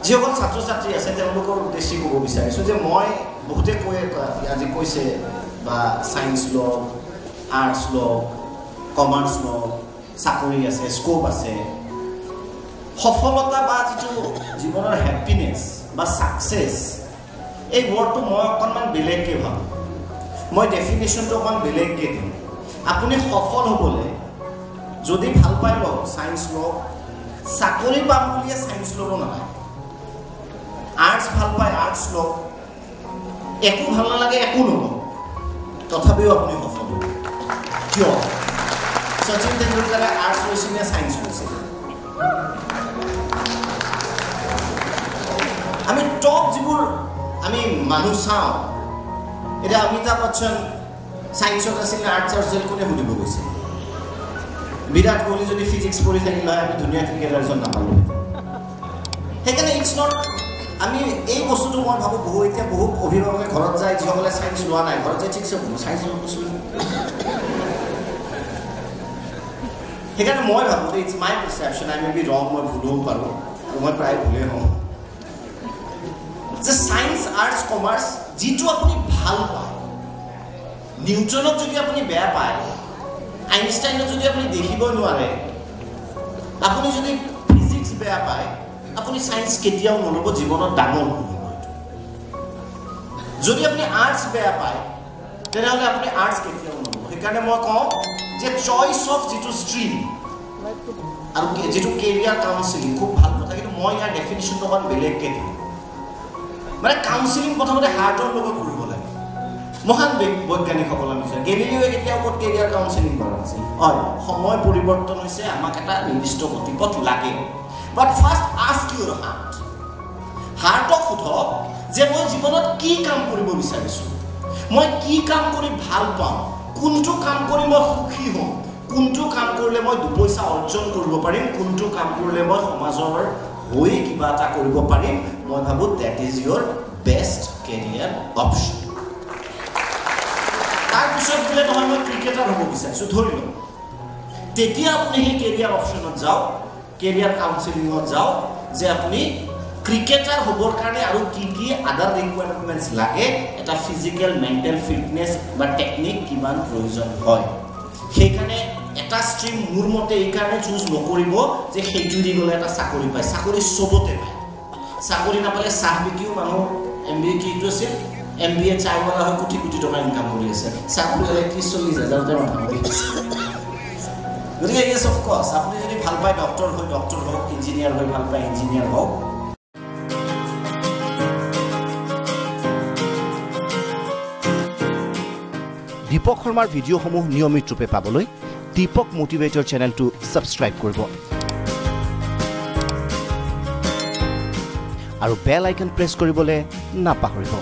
যিসকল ছাত্ৰ ছাত্ৰী আছে তেওঁলোকৰ উদ্দেশ্যে ক'ব বিচাৰিছোঁ যে মই বহুতে আজি কৈছে বা ছায়েন্স লওক আৰ্টছ লওক কমাৰ্চ লওক চাকৰি আছে স্কোপ আছে সফলতা বা যিটো জীৱনৰ হেপিনেছ বা ছাকচেছ এই ৱৰ্ডটো মই অকণমান বেলেগকৈ ভাবোঁ মই ডেফিনেশ্যনটো অকণমান বেলেগকৈ দিওঁ আপুনি সফল হ'বলৈ যদি ভাল পাই লওক ছায়েন্স লওক চাকৰি পাম বুলিয়ে ছায়েন্স ল'ব নালাগে আৰ্টছ ভাল পায় আৰ্টছ লওক একো ভাল নালাগে একো নলওক তথাপিও আপুনি সফল হ'ব কিয় শচীন তেণ্ডুলকাৰে আৰ্টছ লৈছিল নে ছায়েন্স লৈছিল আমি টপ যিবোৰ আমি মানুহ চাওঁ এতিয়া অমিতাভ বচ্চন ছায়েন্সত আছিল নে আৰ্টছৰ আছিল কোনে সুধিব গৈছে বিৰাট কোহলি যদি ফিজিক্স পঢ়ি থাকিলে হয় আমি ধুনীয়া ক্ৰিকেটাৰ এজন নাপালোঁ সেইকাৰণে ইটছ নট আমি এই বস্তুটো মই ভাবোঁ এতিয়া বহুত অভিভাৱকে ঘৰত যায় যিসকলে ছায়েন্স লোৱা নাই ঘৰত যায় ঠিকছে ছায়েন্স লোৱা কৈছোঁ সেইকাৰণে মই ভাবোঁ it's my পাৰচেপশ্যন I may be ৰং মই ভুলও পাৰোঁ আৰু মই প্ৰায় ভুলেই হওঁ যে ছায়েন্স আৰ্টছ কমাৰ্চ যিটো আপুনি ভাল পায় নিউটনক যদি আপুনি বেয়া পায় আইনষ্টাইনক যদি আপুনি দেখিব নোৱাৰে আপুনি যদি ফিজিক্স বেয়া পায় আপুনি ছায়েন্স কেতিয়াও নল'ব জীৱনত ডাঙৰ হ'ব যদি আপুনি আৰ্টছ বেয়া পায় তেনেহ'লে আপুনি আৰ্টছ কেতিয়াও নল'ব সেইকাৰণে মই কওঁ যে চইচ অফ যিটো ষ্ট্ৰীম আৰু যিটো কেৰিয়াৰ কাউন্সেলিং খুব ভাল কথা কিন্তু মই ইয়াৰ ডেফিনেশ্যনটো অকণমান বেলেগকৈ দিওঁ মানে কাউন্সেলিং প্ৰথমতে হাৰ্টৰ লগত কৰিব লাগে মহান বৈজ্ঞানিকসকলৰ বিষয়ে গেলিলিঅ'য়ে কেতিয়াও ক'ত কেৰিয়াৰ কাউন্সেলিং কৰা নাছিল হয় সময় পৰিৱৰ্তন হৈছে আমাক এটা নিৰ্দিষ্ট গতিপথ লাগে বাট ফাৰ্ষ্ট আস্ক ইউৰ হাৰ্টক সোধক যে মই জীৱনত কি কাম কৰিব বিচাৰিছোঁ মই কি কাম কৰি ভাল পাওঁ কোনটো কাম কৰি মই সুখী হ'ম কোনটো কাম কৰিলে মই দুপইচা অৰ্জন কৰিব পাৰিম কোনটো কাম কৰিলে মই সমাজৰ হৈ কিবা এটা কৰিব পাৰিম মই ভাবোঁ that is your best career option তাৰপিছত বোলে নহয় মই ক্ৰিকেটাৰ হ'ব বিচাৰিছোঁ ধৰি লওক তেতিয়া আপুনি সেই কেৰিয়াৰ অপশ্যনত যাওক কেৰিয়াৰ কাউন্সেলিঙত যাওক যে আপুনি ক্ৰিকেটাৰ হ'বৰ কাৰণে আৰু কি কি আদাৰ ৰিকুৱাৰমেণ্টছ লাগে এটা ফিজিকেল মেণ্টেল ফিটনেছ বা টেকনিক কিমান প্ৰয়োজন হয় সেইকাৰণে এটা ষ্ট্ৰীম মোৰ মতে এইকাৰণে চুজ নকৰিব যে সেইটো দি গ'লে এটা চাকৰি পায় চাকৰি চবতে পায় চাকৰি নাপালে চাহ বিকিও মানুহ MBA কিটো আছিল MBA চাইৱালা হৈ কোটি কোটি টকা ইনকাম কৰি আছে চাকৰি হ'লে 30-40 হাজাৰতে মাথা মাৰি আছে গতিকে ইয়েছ অফক'ৰ্ছ আপুনি যদি ভাল পায় ডক্টৰ হৈ ডক্টৰ হওক ইঞ্জিনিয়াৰ হৈ ভাল পায় ইঞ্জিনিয়াৰ হওক দীপক শৰ্মাৰ ভিডিঅ'সমূহ নিয়মিত ৰূপে পাবলৈ দীপক মটিভেটৰ চেনেলটো ছাবস্ক্ৰাইব কৰিব আৰু বেল আইকন প্ৰেছ কৰিবলৈ নাপাহৰিব